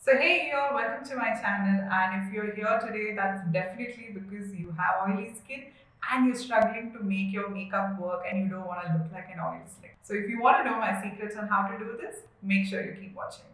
So hey here, welcome to my channel, and if you're here today, that's definitely because you have oily skin and you're struggling to make your makeup work and you don't want to look like an oil slick. So if you want to know my secrets on how to do this, make sure you keep watching.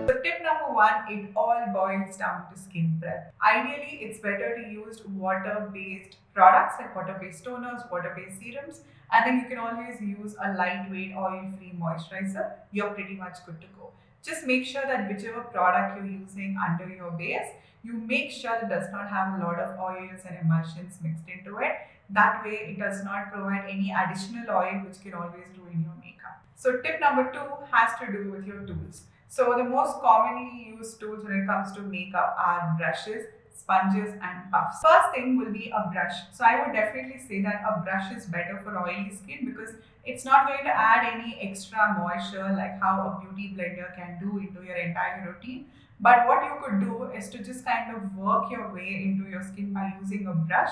So tip number one, it all boils down to skin prep. Ideally, it's better to use water-based products like water-based toners, water-based serums, and then you can always use a lightweight oil-free moisturizer. You're pretty much good to go. Just make sure that whichever product you're using under your base, you make sure it does not have a lot of oils and emulsions mixed into it. That way, it does not provide any additional oil which can always ruin your makeup. So tip number two has to do with your tools. So the most commonly used tools when it comes to makeup are brushes, sponges and puffs. First thing will be a brush. So I would definitely say that a brush is better for oily skin because it's not going to add any extra moisture like how a beauty blender can do into your entire routine. But what you could do is to just kind of work your way into your skin by using a brush.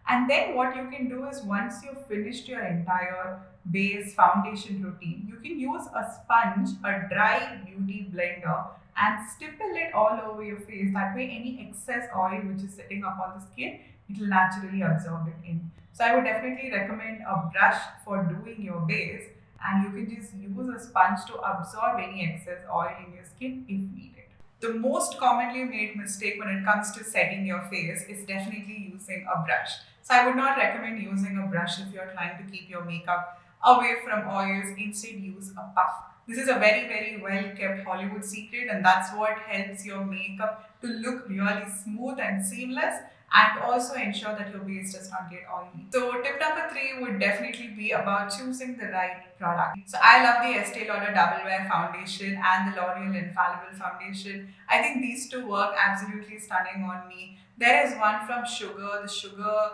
And then what you can do is once you've finished your entire base foundation routine, you can use a sponge, a dry beauty blender, and stipple it all over your face. That way, any excess oil which is sitting up on the skin, it will naturally absorb it in. So, I would definitely recommend a brush for doing your base, and you can just use a sponge to absorb any excess oil in your skin if needed. The most commonly made mistake when it comes to setting your face is definitely using a brush. So I would not recommend using a brush if you're trying to keep your makeup away from oils. Instead, use a puff. This is a very well kept Hollywood secret, and that's what helps your makeup to look really smooth and seamless and also ensure that your base does not get oily. So tip number three would definitely be about choosing the right product. So I love the Estee Lauder Double Wear Foundation and the L'Oreal Infallible Foundation. I think these two work absolutely stunning on me. There is one from Sugar. The Sugar,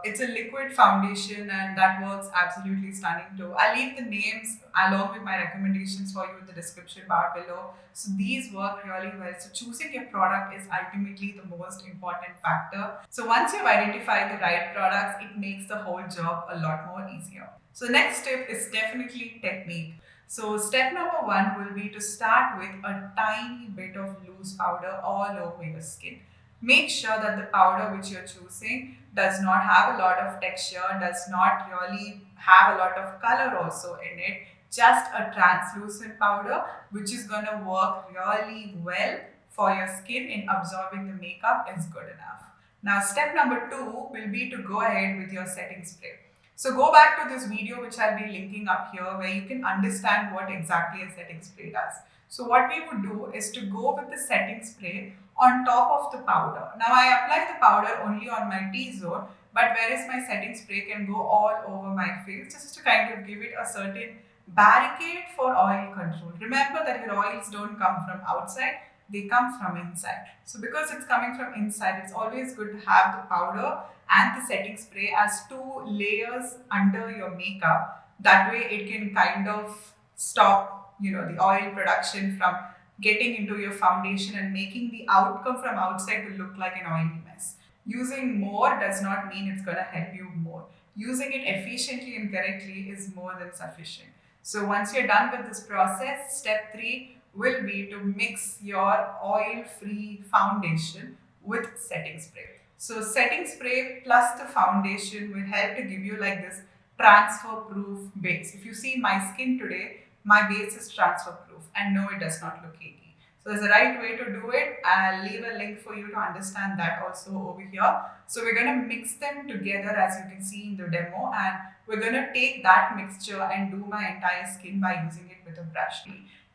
it's a liquid foundation and that works absolutely stunning too. I'll leave the names along with my recommendations for you in the description bar below. So these work really well. So choosing your product is ultimately the most important factor. So once you've identified the right products, it makes the whole job a lot more easier. So the next tip is definitely technique. So step number one will be to start with a tiny bit of loose powder all over your skin. Make sure that the powder which you're choosing does not have a lot of texture, does not really have a lot of color also in it. Just a translucent powder which is going to work really well for your skin in absorbing the makeup is good enough. Now step number two will be to go ahead with your setting spray. So go back to this video which I'll be linking up here where you can understand what exactly a setting spray does. So what we would do is to go with the setting spray on top of the powder. Now I apply the powder only on my T-zone, but whereas my setting spray can go all over my face just to kind of give it a certain barricade for oil control. Remember that your oils don't come from outside, they come from inside. So because it's coming from inside, it's always good to have the powder and the setting spray as two layers under your makeup. That way it can kind of stop, the oil production from getting into your foundation and making the outcome from outside to look like an oily mess. Using more does not mean it's going to help you more. Using it efficiently and correctly is more than sufficient. So once you're done with this process, step three will be to mix your oil-free foundation with setting spray. So setting spray plus the foundation will help to give you like this transfer-proof base. If you see my skin today, my base is transfer-proof and no, it does not look cakey. So there's a right way to do it. I'll leave a link for you to understand that also over here. So we're going to mix them together as you can see in the demo, and we're going to take that mixture and do my entire skin by using it with a brush.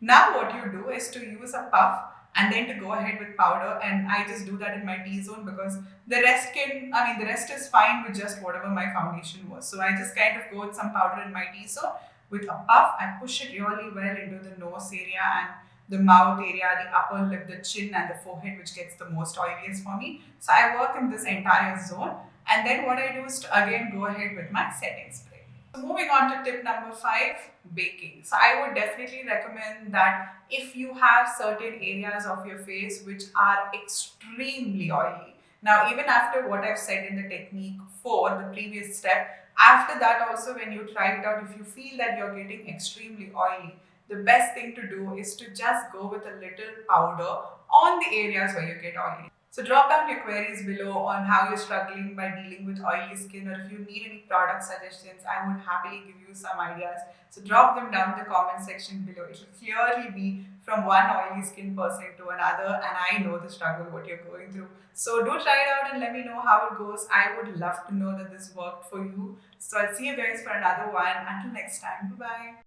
Now what you do is to use a puff and then to go ahead with powder, and I just do that in my T-zone because the rest is fine with just whatever my foundation was. So I just kind of go with some powder in my T-zone with a puff and push it really well into the nose area and the mouth area, the upper lip, the chin and the forehead, which gets the most oiliest for me. So I work in this entire zone, and then what I do is to again go ahead with my setting spray. So moving on to tip number five, baking. So I would definitely recommend that if you have certain areas of your face which are extremely oily. Now, even after what I've said in the technique 4, the previous step, after that also when you try it out, if you feel that you're getting extremely oily, the best thing to do is to just go with a little powder on the areas where you get oily. So drop down your queries below on how you're struggling by dealing with oily skin, or if you need any product suggestions, I would happily give you some ideas. So drop them down in the comment section below. It will clearly be from one oily skin person to another, and I know the struggle what you're going through. So do try it out and let me know how it goes. I would love to know that this worked for you. So I'll see you guys for another one. Until next time, bye bye.